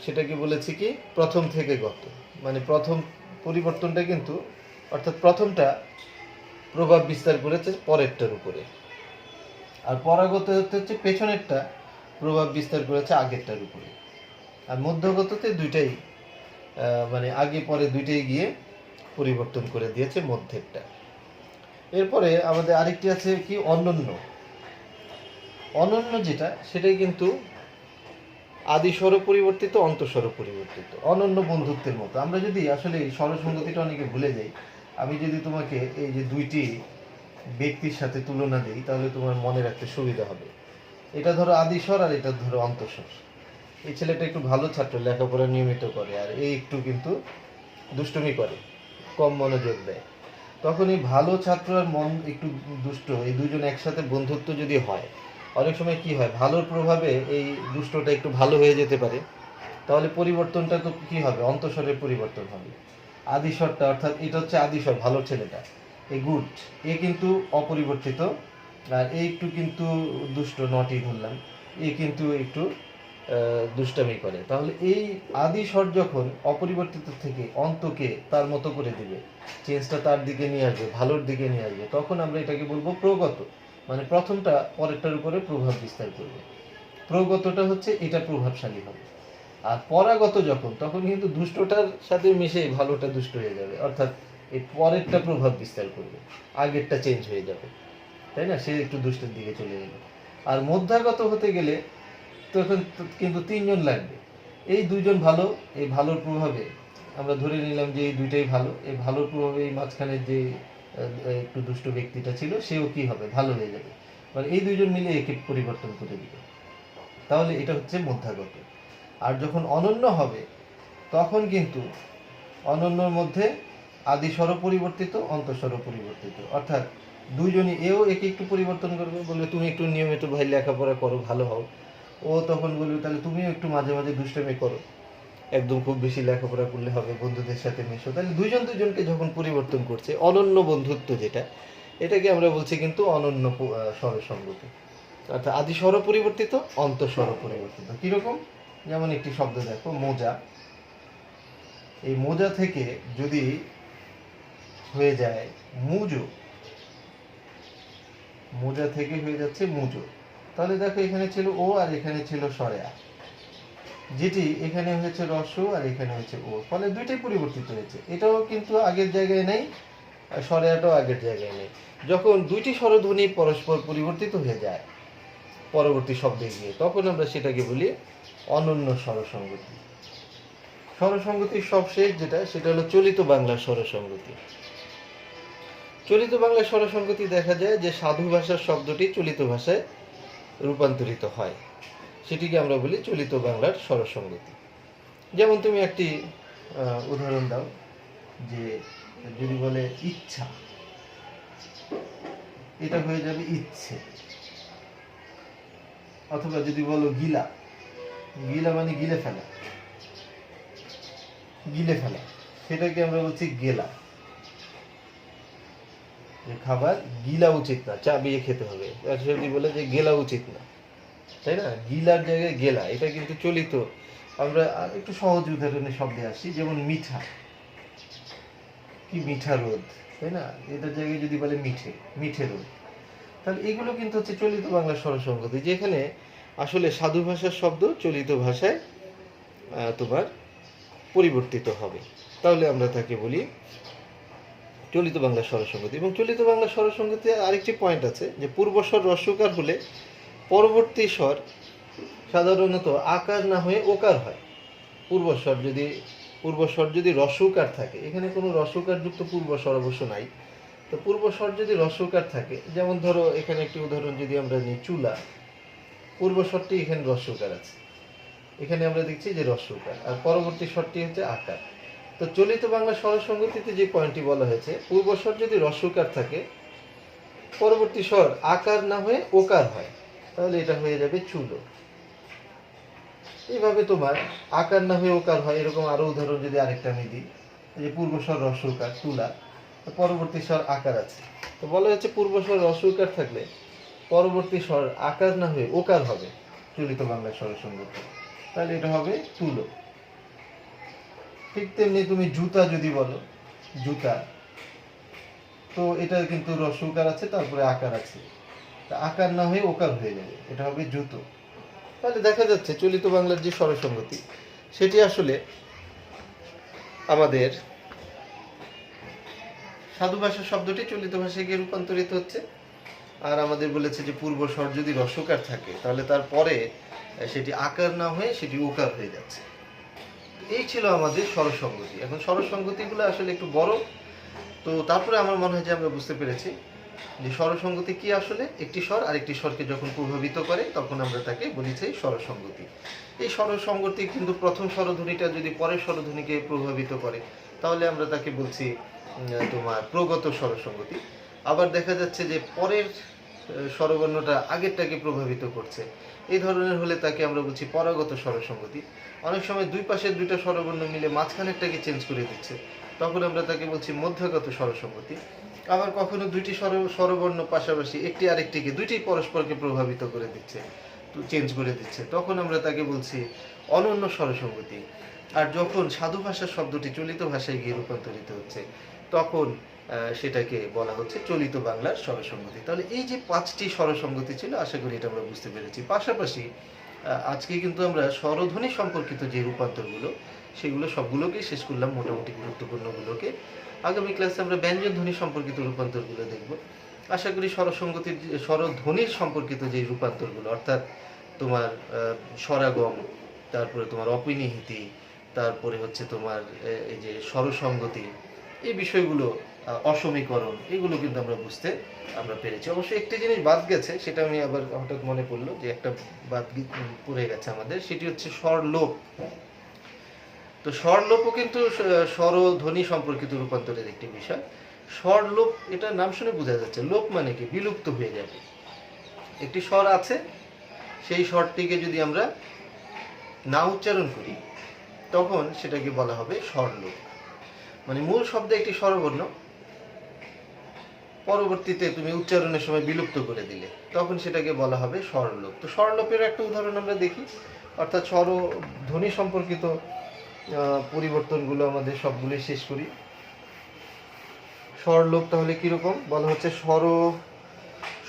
সেটাকে বলেছি কি প্রথম থেকে গত, মানে প্রথম পরিবর্তনটা কিন্তু অর্থাৎ প্রথমটা প্রভাব বিস্তার করেছে পরেরটার উপরে, আর পরাগত হচ্ছে পেছনেরটা প্রভাব বিস্তার করেছে আগেরটার উপরে। আর মধ্যগততে দুইটাই মানে আগে পরে দুইটাই গিয়ে পরিবর্তন করে দিয়েছে মধ্যেরটা। এরপরে আমাদের আরেকটি আছে কি অনন্য। অনন্য যেটা সেটাই কিন্তু আদি স্বর পরিবর্তিত, অন্তঃস্বর পরিবর্তিত, অনন্য বন্ধুত্বের মতো। আমরা যদি আসলে এই স্বরসঙ্গতিটা অনেকে ভুলে যাই, আমি যদি তোমাকে এই যে দুইটি ব্যক্তির সাথে তুলনা দিই তাহলে তোমার মনে রাখতে সুবিধা হবে। এটা ধরো আদি স্বর আর এটা ধরো অন্তঃস্বর। এই ছেলেটা একটু ভালো ছাত্র, লেখাপড়া নিয়মিত করে, আর এই একটু কিন্তু দুষ্টুমি করে, কম মনোযোগ দেয়। তখন এই ভালো ছাত্র আর মন একটু দুষ্ট, এই দুজন একসাথে বন্ধুত্ব যদি হয়, অনেক সময় কি হয়, ভালোর প্রভাবে এই দুষ্টটা একটু ভালো হয়ে যেতে পারে। তাহলে পরিবর্তনটা তো কি হবে, অন্তঃস্বরের পরিবর্তন হবে। আদিস্বরটা অর্থাৎ এটা হচ্ছে আদিস্বর, ভালো ছেলেটা, এই গুড, এ কিন্তু অপরিবর্তিত, আর এই একটু কিন্তু দুষ্ট, নটি ধরলাম, এ কিন্তু একটু দুষ্টামি করে। তাহলে এই আদি স্বর যখন অপরিবর্তিত থেকে অন্তকে তার মতো করে দিবে, চেঞ্জটা তার দিকে নিয়ে আসবে, ভালোর দিকে নিয়ে আসবে, তখন আমরা এটাকে বলবো প্রগত, মানে প্রথমটা পরেরটার উপরে প্রভাব বিস্তার করবে। প্রগতটা হচ্ছে এটা প্রভাবশালী হবে। আর পরাগত যখন, তখন কিন্তু দুষ্টটার সাথে মিশে ভালোটা দুষ্ট হয়ে যাবে, অর্থাৎ এই পরেরটা প্রভাব বিস্তার করবে, আগেরটা চেঞ্জ হয়ে যাবে, তাই না, সে একটু দুষ্টের দিকে চলে গেল। আর মধ্যাগত হতে গেলে তখন কিন্তু তিনজন লাগবে। এই দুইজন ভালো, এই ভালোর প্রভাবে আমরা ধরে নিলাম যে এই দুইটাই ভালো, এই ভালোর প্রভাবে এই মাঝখানে যে একটু দুষ্ট ব্যক্তিটা ছিল সেও কি হবে, ভালো হয়ে যাবে, মানে এই দুইজন মিলে একে পরিবর্তন করে দিবে। তাহলে এটা হচ্ছে মধ্যাগত। আর যখন অনন্য হবে তখন কিন্তু অনন্যর মধ্যে আদি স্বর পরিবর্তিত, অন্তঃস্বর পরিবর্তিত, অর্থাৎ দুইজনই, এও একে একটু পরিবর্তন করবে, বলবে তুমি একটু নিয়মিত ভাই লেখাপড়া করো, ভালো হও। ও তখন বলবে তাহলে তুমিও একটু মাঝে মাঝে দুষ্টামি করো, একদম খুব বেশি লেখাপড়া করলে হবে, বন্ধুদের সাথে মেশো। তাহলে দুইজন দুইজনকে যখন পরিবর্তন করছে, অনন্য বন্ধুত্ব যেটা, এটাকে আমরা বলছি কিন্তু অনন্য স্বরসঙ্গতি। অর্থাৎ আদি স্বর পরিবর্তিত, অন্তঃস্বর পরিবর্তিত। কিরকম, যেমন একটি শব্দ দেখো, মোজা। এই মোজা থেকে যদি হয়ে যায় মুজো, মোজা থেকে হয়ে যাচ্ছে মুজো, তাহলে দেখো এখানে ছিল ও আর এখানে ছিল সরেয়া, যেটি এখানে হয়েছে রস্য আর এখানে হয়েছে ও, ফলে দুইটাই পরিবর্তিত হয়েছে। এটাও কিন্তু আগের জায়গায় নেই, আর সরেয়াটাও আগের জায়গায় নেই। যখন দুইটি স্বরধ্বনি পরস্পর পরিবর্তিত হয়ে যায় পরবর্তী শব্দে গিয়ে, তখন আমরা সেটাকে বলি অনন্য স্বরসঙ্গতি। স্বরসঙ্গতির সবশেষ যেটা, সেটা হলো চলিত বাংলার স্বরসঙ্গতি। চলিত বাংলার স্বরসঙ্গতি দেখা যায় যে সাধু ভাষার শব্দটি চলিত ভাষায় রূপান্তরিত হয়, সেটিকে আমরা বলি চলিত বাংলার স্বরসঙ্গতি। যেমন তুমি একটি উদাহরণ দাও, যে যদি বলে ইচ্ছা, এটা হয়ে যাবে ইচ্ছে। অথবা যদি বলো গিলা, গিলা মানে গিলে ফেলা, গিলে ফেলা, সেটাকে আমরা বলছি গেলা। যে খাবার গিলা উচিত না, চাবিয়ে খেতে হবে, যদি বলে যে গেলা উচিত না, তাই না, গিলার জায়গায় গেলা, এটা কিন্তু চলিত। আমরা একটু সহজ উদাহরণের শব্দে আসি, যেমন মিঠা, কি মিঠা রোদ, তাই না, এটার জায়গায় যদি বলে মিঠে, মিঠে রোদ, তাহলে এগুলো কিন্তু হচ্ছে চলিত বাংলার স্বরসঙ্গতি, যেখানে আসলে সাধু ভাষার শব্দ চলিত ভাষায় তোমার পরিবর্তিত হবে। তাহলে আমরা তাকে বলি চলিত বাংলার স্বরসঙ্গতি। এবং চলিত বাংলার স্বরসঙ্গতি আরেকটি পয়েন্ট আছে, যে পূর্বস্বর রস্যকার হলে পরবর্তী স্বর সাধারণত আকার না হয়ে ওকার হয়। পূর্বস্বর যদি রস্যকার থাকে, এখানে কোনো রস্যকার যুক্ত পূর্বস্বর অবশ্য নাই, তো পূর্বস্বর যদি রস্যকার থাকে, যেমন ধরো এখানে একটি উদাহরণ যদি আমরা নিই, চুলা, পূর্বস্বরটি এখানে রস্যকার আছে, এখানে আমরা দেখছি যে রস্যকার, আর পরবর্তী স্বরটি হচ্ছে আকার। তো চলিত বাংলা স্বরসঙ্গতিতে যে পয়েন্টটি বলা হয়েছে, পূর্বস্বর যদি রস্যকার থাকে, পরবর্তী স্বর আকার না হয়ে ওকার হয়, তাহলে এটা হয়ে যাবে চুলো। এইভাবে তোমার আকার না হয়ে ওকার হয়, এরকম আরো উদাহরণ যদি আরেকটা আমি দিই, যে পূর্বস্বর রস্যকার তুলা, পরবর্তী স্বর আকার আছে। তো বলা হচ্ছে পূর্বস্বর রস্যকার থাকলে পরবর্তী স্বর আকার না হয়ে ওকার হবে চলিত বাংলার স্বরসঙ্গতি, তাহলে এটা হবে তুলো। ঠিক তেমনি তুমি জুতা যদি বলো, জুতা, তো এটা কিন্তু রস্যকার আছে, তারপরে আকার আছে, আকার না হয়ে ওকার হয়ে যাবে, এটা হবে জুতো। তাহলে দেখা যাচ্ছে চলিত বাংলার যে স্বরসঙ্গতি, সেটি আসলে আমাদের সাধু ভাষা শব্দটি চলিত ভাষায় গিয়ে রূপান্তরিত হচ্ছে। আর আমাদের বলেছে যে পূর্ব স্বর যদি রস্যকার থাকে, তাহলে তারপরে সেটি আকার না হয়ে সেটি ওকার হয়ে যাচ্ছে। এই ছিল আমাদের স্বরসঙ্গতি। এখন স্বরসঙ্গতিগুলো আসলে একটু বড়, তো তারপরে আমার মনে হয় যে আমরা বুঝতে পেরেছি যে স্বরসঙ্গতি কি। আসলে একটি স্বর আরেকটি স্বরকে যখন প্রভাবিত করে, তখন আমরা তাকে বলেছি স্বরসঙ্গতি। এই স্বরসঙ্গতি কিন্তু প্রথম স্বরধ্বনিটা যদি পরের স্বরধ্বনিকে প্রভাবিত করে, তাহলে আমরা তাকে বলছি তোমার প্রগত স্বরসঙ্গতি। আবার দেখা যাচ্ছে যে পরের স্বরবর্ণটা আগেরটাকে প্রভাবিত করছে, এই ধরনের হলে তাকে আমরা বলছি পরাগত স্বরসঙ্গতি। অনেক সময় দুই পাশের দুইটা স্বরবর্ণ মিলে মাঝখানেরটাকে চেঞ্জ করে দিচ্ছে, তখন আমরা তাকে বলছি মধ্যগত স্বরসঙ্গতি। আবার কখনো দুইটি স্বরবর্ণ পাশাপাশি একটি আরেকটিকে, দুইটি পরস্পরকে প্রভাবিত করে দিচ্ছে, চেঞ্জ করে দিচ্ছে, তখন আমরা তাকে বলছি অনন্য স্বরসঙ্গতি। আর যখন সাধু ভাষার শব্দটি চলিত ভাষায় গিয়ে রূপান্তরিত হচ্ছে, তখন সেটাকে বলা হচ্ছে চলিত বাংলার স্বরসঙ্গতি। তাহলে এই যে 5টি স্বরসঙ্গতি ছিল, আশা করি এটা আমরা বুঝতে পেরেছি। পাশাপাশি আজকে কিন্তু আমরা স্বরধ্বনি সম্পর্কিত যে রূপান্তরগুলো, সেগুলো সবগুলোকেই শেষ করলাম, মোটামুটি গুরুত্বপূর্ণগুলোকে। আগামী ক্লাসে আমরা ব্যঞ্জন ধ্বনি সম্পর্কিত রূপান্তরগুলো দেখব। আশা করি স্বরসঙ্গতির স্বরধ্বনির সম্পর্কিত যে রূপান্তরগুলো, অর্থাৎ তোমার স্বরাগম, তারপরে তোমার অপিনিহিতি, তারপরে হচ্ছে তোমার এই যে স্বরসঙ্গতি, এই বিষয়গুলো, অসমীকরণ, এগুলো কিন্তু আমরা বুঝতে পেরেছি। অবশ্যই একটি জিনিস বাদ গেছে, সেটা আমি আবার হঠাৎ মনে পড়লো যে একটা বাদ পড়ে গেছে আমাদের, সেটি হচ্ছে স্বরলোপ। তো স্বরলোপও কিন্তু স্বরধ্বনি সম্পর্কিত রূপান্তরের একটি বিষয়। স্বরলোপ, এটা নাম শুনে বোঝা যাচ্ছে, লোপ মানে কি, বিলুপ্ত হয়ে যাবে। একটি স্বর আছে, সেই স্বরটিকে যদি আমরা না উচ্চারণ করি, তখন সেটাকে বলা হবে স্বরলোপ। মানে মূল শব্দে একটি স্বরবর্ণ পরবর্তীতে তুমি উচ্চারণের সময় বিলুপ্ত করে দিলে, তখন সেটাকে বলা হবে স্বরলোপ। তো স্বরলোপের একটা উদাহরণ আমরা দেখি, অর্থাৎ স্বরধ্বনি সম্পর্কিত পরিবর্তনগুলো আমাদের সবগুলো শেষ করি। স্বরলোপ তাহলে কিরকম বলা হচ্ছে,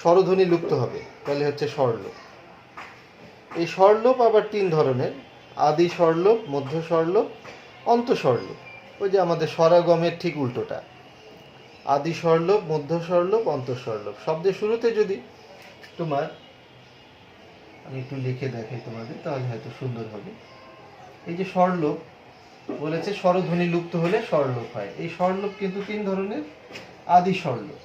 স্বরধ্বনি লুপ্ত হবে, তাহলে হচ্ছে স্বরলোপ। এই স্বরলোপ আবার 3 ধরনের: আদি স্বরলোপ, মধ্য স্বরলোপ, অন্ত স্বরলোপ। ওই যে আমাদের স্বরাগমের ঠিক উল্টোটা, আদি স্বরলোপ, মধ্য স্বরলোপ, অন্ত স্বরলোপ। শব্দের শুরুতে যদি তোমার, আমি একটু লিখে দেখাই তোমাদের, তাহলে হয়তো সুন্দর হবে। এই যে স্বরলোপ বলেছে, স্বরধ্বনি লুপ্ত হলে স্বরলোপ হয়। এই স্বরলোপ কিন্তু 3 ধরনের। আদি স্বরলোপ,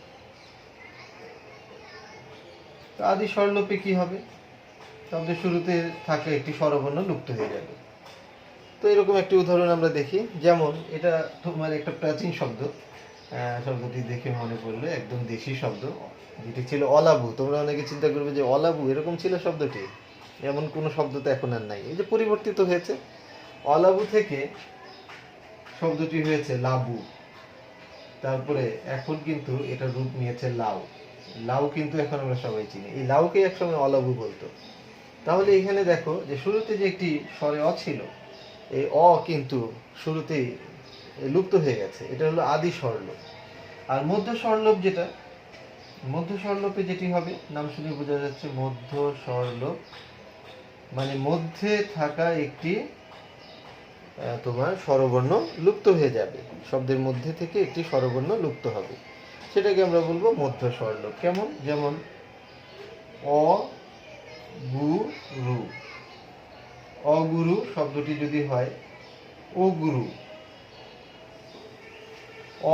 তো আদি স্বরলোপে কি হবে, শব্দের শুরুতে থাকা একটি স্বরবর্ণ লুপ্ত হয়ে যাবে। তো এরকম একটি উদাহরণ আমরা দেখি, যেমন এটা তোমার একটা প্রাচীন শব্দ, শব্দটি দেখে মনে পড়লো, একদম দেশি শব্দ, যেটি ছিল অলাবু। তোমরা অনেকে চিন্তা করবে যে অলাবু এরকম ছিল শব্দটি, এমন কোনো শব্দ তো এখন আর নাই, এই যে পরিবর্তিত হয়েছে। অলাবু থেকে শব্দটি হয়েছে লাবু, তারপরে এখন কিন্তু এটা রূপ নিয়েছে লাউ। লাউ কিন্তু এখন আমরা সবাই চিনি, এই লাউকে একসময় অলাবু বলতো। তাহলে এখানে দেখো যে শুরুতে যে একটি স্বরে অ ছিল, এই অ কিন্তু শুরুতেই লুপ্ত হয়ে গেছে, এটা হলো আদি স্বরলোপ। আর মধ্য স্বরলোপ যেটা, মধ্য স্বরলোপে যেটি হবে, নাম শুনে বোঝা যাচ্ছে মধ্য স্বরলোপ, মানে মধ্যে থাকা একটি তোমার স্বরবর্ণ লুপ্ত হয়ে যাবে, শব্দের মধ্যে থেকে একটি স্বরবর্ণ লুপ্ত হবে, সেটাকে আমরা বলবো মধ্য স্বরলোপ। কেমন, যেমন অ গুরু, অগুরু শব্দটি যদি হয় ও গুরু,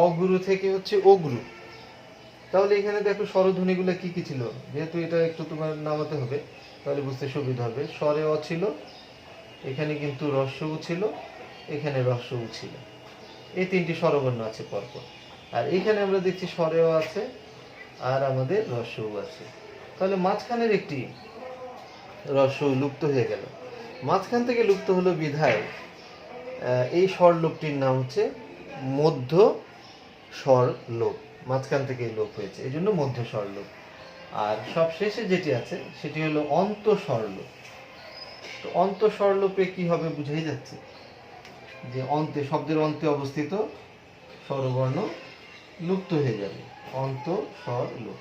অগুরু থেকে হচ্ছে অগুরু। তাহলে এখানে দেখো স্বরধ্বনিগুলো কি কি ছিল, যেহেতু এটা একটু তোমার নামাতে হবে, তাহলে বুঝতে সুবিধা হবে। স্বরে অ ছিল, এখানে কিন্তু রস্যউ ছিল, এখানে রস্যউ ছিল, এই তিনটি স্বরবর্ণ আছে পরপর। আর এখানে আমরা দেখছি স্বরেও আছে আর আমাদের রস্যউ আছে। তাহলে মাঝখানের একটি রস্যউ লুপ্ত হয়ে গেল। মাঝখান থেকে লুপ্ত হলো বিধায় এই স্বর লোপটির নাম হচ্ছে মধ্য স্বর লোপ। মাঝখান থেকে লোপ হয়েছে, এই জন্য মধ্য স্বর লোপ। আর সব শেষে যেটি আছে সেটি হলো অন্ত স্বর লোপ। তো অন্ত স্বর লোপে কি হবে বুঝাই যাচ্ছে যে অন্তে, শব্দের অন্তে অবস্থিত স্বরবর্ণ লুপ্ত হয়ে যাবে, অন্ত স্বর লোপ।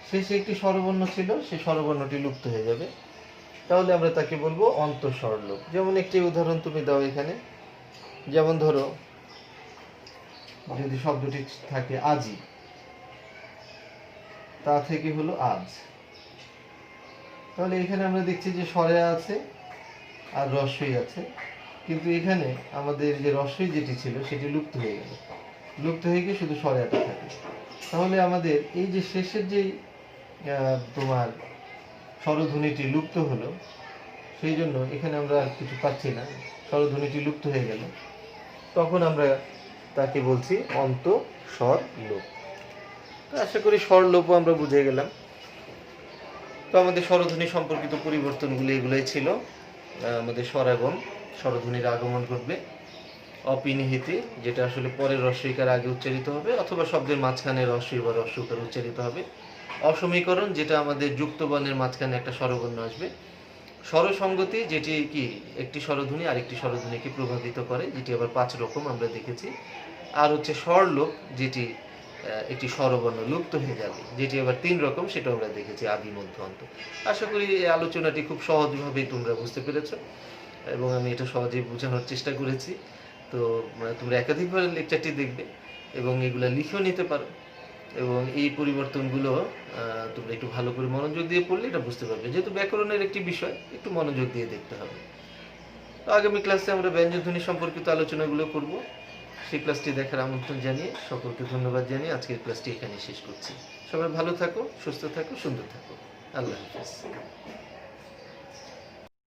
শেষে একটি স্বরবর্ণ ছিল, সেই স্বরবর্ণটি লুপ্ত হয়ে যাবে, তাহলে আমরা তাকে বলবো অন্তঃস্বর লোপ। যেমন একটি উদাহরণ তুমি দাও এখানে, যেমন ধরো যদি শব্দটি থাকে আজি, তা থেকে হলো আজ, তাহলে এখানে আমরা দেখছি যে স্বরে আছে আর রস্যই আছে, কিন্তু এখানে আমাদের যে রস্যই যেটি ছিল সেটি লুপ্ত হয়ে গেল, লুপ্ত হয়ে গিয়ে শুধু স্বরে আটা থাকে। তাহলে আমাদের এই যে শেষের যেই তোমার স্বরধ্বনিটি লুপ্ত হলো, সেই জন্য এখানে আমরা আর কিছু পাচ্ছি না, স্বরধ্বনিটি লুপ্ত হয়ে গেল, তখন আমরা তাকে বলছি অন্ত স্বর লোপ। তো আশা করি স্বর লোপও আমরা বুঝে গেলাম। তো আমাদের স্বরধ্বনি সম্পর্কিত পরিবর্তনগুলো এগুলোই ছিল। আমাদের স্বরাগম, স্বরধ্বনির আগমন ঘটবে। অপিনিহিতে, যেটা আসলে পরের রস্যইকার আগে উচ্চারিত হবে, অথবা শব্দের মাঝখানে রস্যই বা রস্যকার উচ্চারিত হবে। অসমীকরণ, যেটা আমাদের যুক্ত বর্ণের মাঝখানে একটা স্বরবর্ণ আসবে। স্বরসঙ্গতি, যেটি কি একটি স্বরধ্বনি আরেকটি স্বরধ্বনিকে প্রভাবিত করে, যেটি আবার 5 রকম আমরা দেখেছি। আর হচ্ছে স্বরলোপ, যেটি একটি স্বরবর্ণ লুপ্ত হয়ে যাবে, যেটি আবার 3 রকম, সেটা আমরা দেখেছি, আদি মধ্য অন্ত। আশা করি এই আলোচনাটি খুব সহজভাবেই তোমরা বুঝতে পেরেছো, এবং আমি এটা সহজেই বোঝানোর চেষ্টা করেছি। তো তোমরা একাধিকবার লেকচারটি দেখবে এবং এগুলো লিখেও নিতে পারো, এবং এই পরিবর্তনগুলো তোমরা একটু ভালো করে মনোযোগ দিয়ে পড়লে এটা বুঝতে পারবে, যেহেতু ব্যাকরণের একটি বিষয়, একটু মনোযোগ দিয়ে দেখতে হবে। তো আগামী ক্লাসে আমরা ব্যঞ্জনধ্বনি সম্পর্কিত আলোচনাগুলো করব। সেই ক্লাসটি দেখার আমন্ত্রণ জানিয়ে সকলকে ধন্যবাদ জানিয়ে আজকের ক্লাসটি এখানে শেষ করছি। সবাই ভালো থাকো, সুস্থ থাকো, সুন্দর থাকো। আল্লাহ হাফেজ।